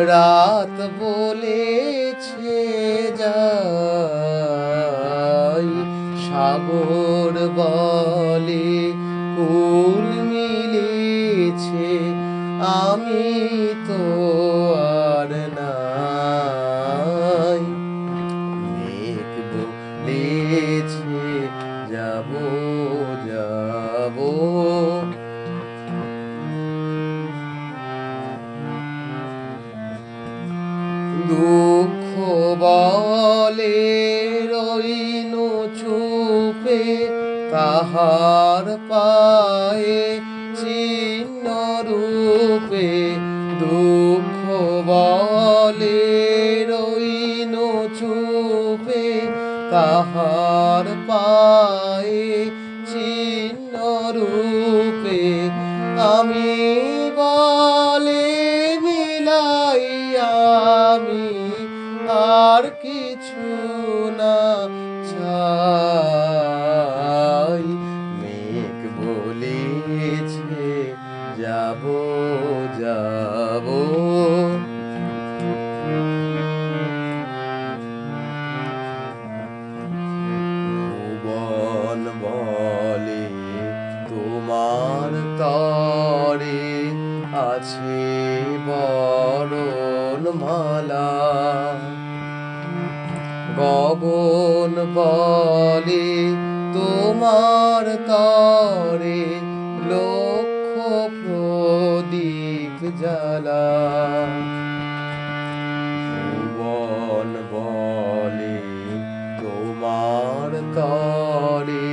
রাত বলেছে যাই, সাগর বলে কুল মিলেছে, আমি তো আর নাই। মেঘ বলেছে যাব যাব, দুঃখ বলে রইনু চুপে, তাহার পায়ে চিহ্ন রূপে। দুঃখ বলে রইনু চুপে, তাহার পায়ে চিহ্ন রূপে। আমি বলে মিলাই আমি আর কিছু না চাই। মেঘ বলেছে যাব যাব, ভুবন বলে তোমার তরে আছে বরণমালা। গগন বলে তোমার তরে লক্ষ প্রদীপ জ্বালা। ভুবন বলে তোমার তরে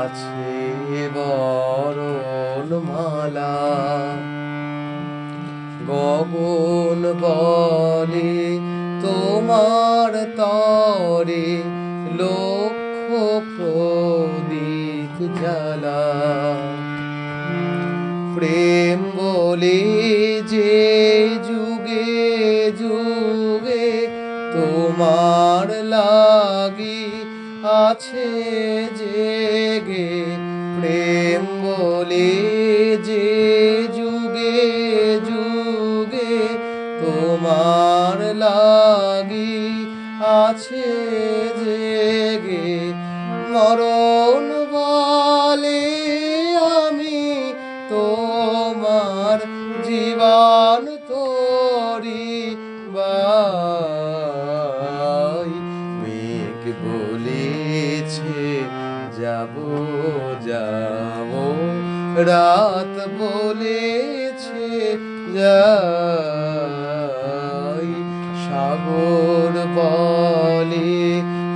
আছে বরণমালা। গগন বলে তোমার তরে লক্ষ প্রদীপ জ্বালা। প্রেম বলে যে যুগে যুগে তোমার লাগি আছে জেগে। প্রেম বলে যে যুগে যুগে তোমার লাগি আছে জেগে। মরণ বলে আমি তোমার জীবন তোরি বাই। মেঘ বলেছে যাব যাব, রাত বলেছে যাই, সাগর বলে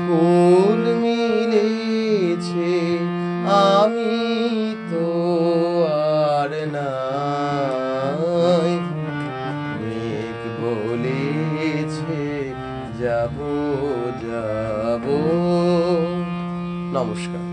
কুল মিলেছে, আমি তো আর নাই। মেঘ বলেছে যাব যাব। নমস্কার।